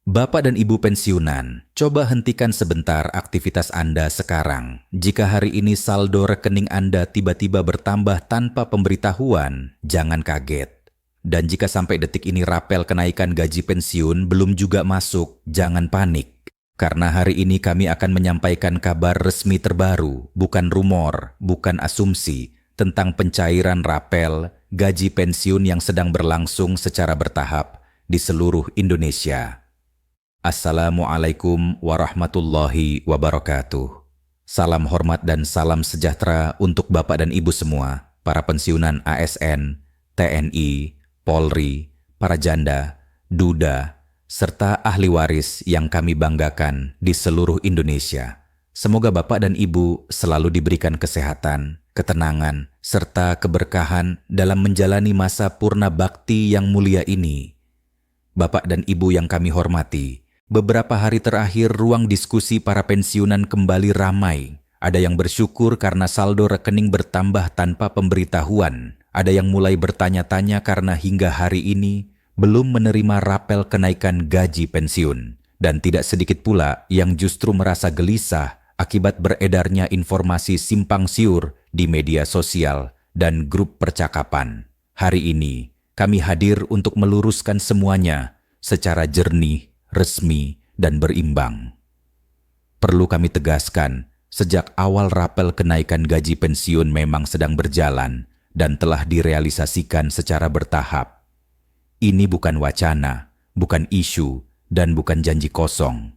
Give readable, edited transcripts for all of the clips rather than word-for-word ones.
Bapak dan Ibu pensiunan, coba hentikan sebentar aktivitas Anda sekarang. Jika hari ini saldo rekening Anda tiba-tiba bertambah tanpa pemberitahuan, jangan kaget. Dan jika sampai detik ini rapel kenaikan gaji pensiun belum juga masuk, jangan panik. Karena hari ini kami akan menyampaikan kabar resmi terbaru, bukan rumor, bukan asumsi, tentang pencairan rapel gaji pensiun yang sedang berlangsung secara bertahap di seluruh Indonesia. Assalamualaikum warahmatullahi wabarakatuh. Salam hormat dan salam sejahtera untuk Bapak dan Ibu semua, para pensiunan ASN, TNI, Polri, para janda, duda, serta ahli waris yang kami banggakan di seluruh Indonesia. Semoga Bapak dan Ibu selalu diberikan kesehatan, ketenangan, serta keberkahan dalam menjalani masa purna bakti yang mulia ini. Bapak dan Ibu yang kami hormati, beberapa hari terakhir ruang diskusi para pensiunan kembali ramai. Ada yang bersyukur karena saldo rekening bertambah tanpa pemberitahuan. Ada yang mulai bertanya-tanya karena hingga hari ini belum menerima rapel kenaikan gaji pensiun. Dan tidak sedikit pula yang justru merasa gelisah akibat beredarnya informasi simpang siur di media sosial dan grup percakapan. Hari ini kami hadir untuk meluruskan semuanya secara jernih, resmi, dan berimbang. Perlu kami tegaskan, sejak awal rapel kenaikan gaji pensiun memang sedang berjalan dan telah direalisasikan secara bertahap. Ini bukan wacana, bukan isu, dan bukan janji kosong.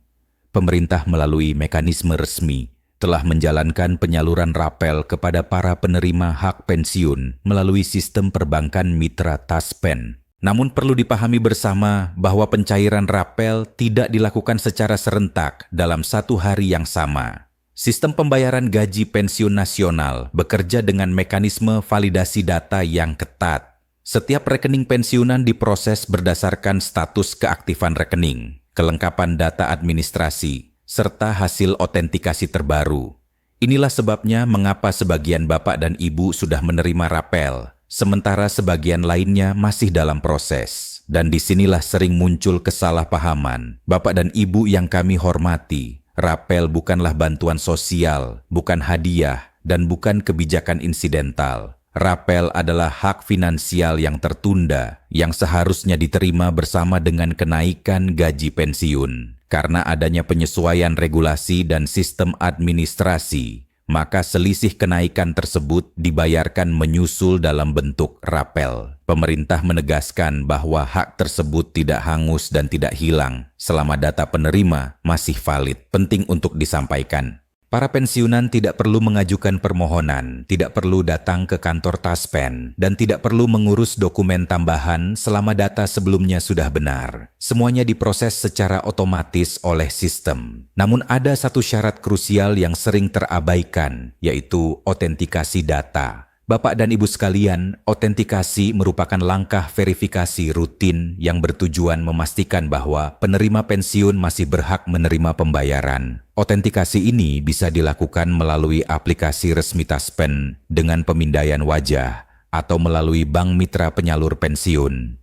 Pemerintah melalui mekanisme resmi telah menjalankan penyaluran rapel kepada para penerima hak pensiun melalui sistem perbankan mitra Taspen. Namun perlu dipahami bersama bahwa pencairan rapel tidak dilakukan secara serentak dalam satu hari yang sama. Sistem pembayaran gaji pensiun nasional bekerja dengan mekanisme validasi data yang ketat. Setiap rekening pensiunan diproses berdasarkan status keaktifan rekening, kelengkapan data administrasi, serta hasil otentikasi terbaru. Inilah sebabnya mengapa sebagian Bapak dan Ibu sudah menerima rapel, sementara sebagian lainnya masih dalam proses. Dan disinilah sering muncul kesalahpahaman. Bapak dan Ibu yang kami hormati, rapel bukanlah bantuan sosial, bukan hadiah, dan bukan kebijakan insidental. Rapel adalah hak finansial yang tertunda, yang seharusnya diterima bersama dengan kenaikan gaji pensiun. Karena adanya penyesuaian regulasi dan sistem administrasi, maka selisih kenaikan tersebut dibayarkan menyusul dalam bentuk rapel. Pemerintah menegaskan bahwa hak tersebut tidak hangus dan tidak hilang selama data penerima masih valid. Penting untuk disampaikan. Para pensiunan tidak perlu mengajukan permohonan, tidak perlu datang ke kantor Taspen, dan tidak perlu mengurus dokumen tambahan selama data sebelumnya sudah benar. Semuanya diproses secara otomatis oleh sistem. Namun ada satu syarat krusial yang sering terabaikan, yaitu otentikasi data. Bapak dan Ibu sekalian, otentikasi merupakan langkah verifikasi rutin yang bertujuan memastikan bahwa penerima pensiun masih berhak menerima pembayaran. Otentikasi ini bisa dilakukan melalui aplikasi resmi Taspen dengan pemindaian wajah atau melalui bank mitra penyalur pensiun.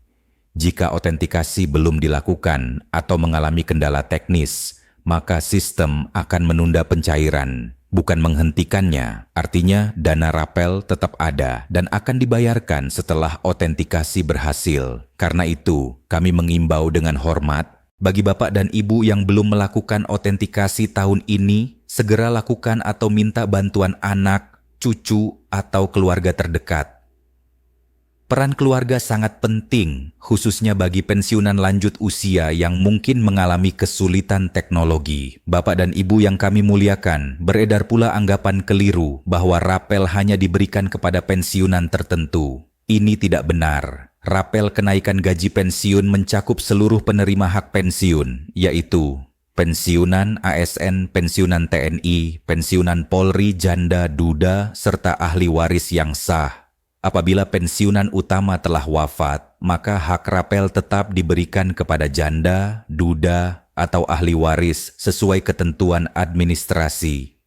Jika otentikasi belum dilakukan atau mengalami kendala teknis, maka sistem akan menunda pencairan, bukan menghentikannya. Artinya dana rapel tetap ada dan akan dibayarkan setelah otentikasi berhasil. Karena itu, kami mengimbau dengan hormat, bagi Bapak dan Ibu yang belum melakukan otentikasi tahun ini, segera lakukan atau minta bantuan anak, cucu, atau keluarga terdekat. Peran keluarga sangat penting, khususnya bagi pensiunan lanjut usia yang mungkin mengalami kesulitan teknologi. Bapak dan Ibu yang kami muliakan, beredar pula anggapan keliru bahwa rapel hanya diberikan kepada pensiunan tertentu. Ini tidak benar. Rapel kenaikan gaji pensiun mencakup seluruh penerima hak pensiun, yaitu pensiunan ASN, pensiunan TNI, pensiunan Polri, janda, duda, serta ahli waris yang sah. Apabila pensiunan utama telah wafat, maka hak rapel tetap diberikan kepada janda, duda, atau ahli waris sesuai ketentuan administrasi.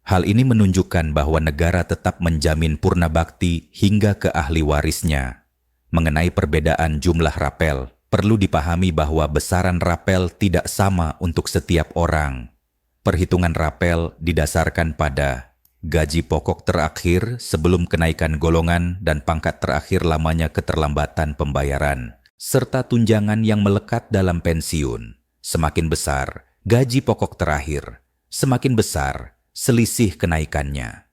Hal ini menunjukkan bahwa negara tetap menjamin purna bakti hingga ke ahli warisnya. Mengenai perbedaan jumlah rapel, Perlu dipahami bahwa besaran rapel tidak sama untuk setiap orang. Perhitungan rapel didasarkan pada gaji pokok terakhir sebelum kenaikan golongan dan pangkat terakhir lamanya keterlambatan pembayaran, serta tunjangan yang melekat dalam pensiun. Semakin besar gaji pokok terakhir, semakin besar selisih kenaikannya.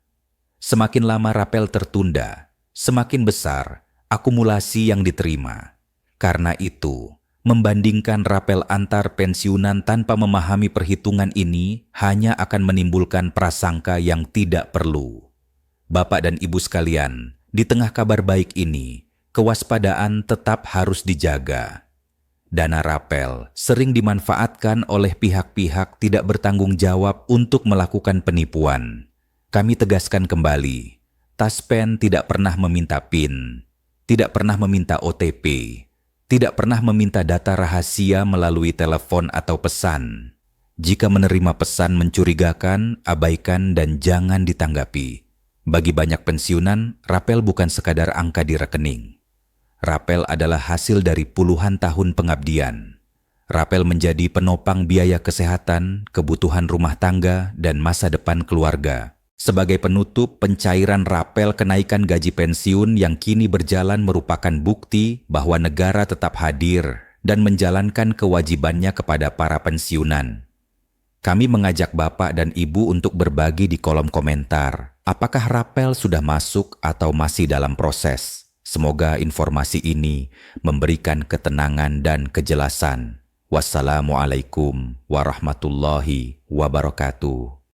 Semakin lama rapel tertunda, semakin besar akumulasi yang diterima. Karena itu, membandingkan rapel antar pensiunan tanpa memahami perhitungan ini hanya akan menimbulkan prasangka yang tidak perlu. Bapak dan Ibu sekalian, di tengah kabar baik ini, kewaspadaan tetap harus dijaga. Dana rapel sering dimanfaatkan oleh pihak-pihak tidak bertanggung jawab untuk melakukan penipuan. Kami tegaskan kembali, Taspen tidak pernah meminta PIN, tidak pernah meminta OTP, tidak pernah meminta data rahasia melalui telepon atau pesan. Jika menerima pesan mencurigakan, abaikan dan jangan ditanggapi. Bagi banyak pensiunan, rapel bukan sekadar angka di rekening. Rapel adalah hasil dari puluhan tahun pengabdian. Rapel menjadi penopang biaya kesehatan, kebutuhan rumah tangga, dan masa depan keluarga. Sebagai penutup, pencairan rapel kenaikan gaji pensiun yang kini berjalan merupakan bukti bahwa negara tetap hadir dan menjalankan kewajibannya kepada para pensiunan. Kami mengajak Bapak dan Ibu untuk berbagi di kolom komentar, apakah rapel sudah masuk atau masih dalam proses. Semoga informasi ini memberikan ketenangan dan kejelasan. Wassalamualaikum warahmatullahi wabarakatuh.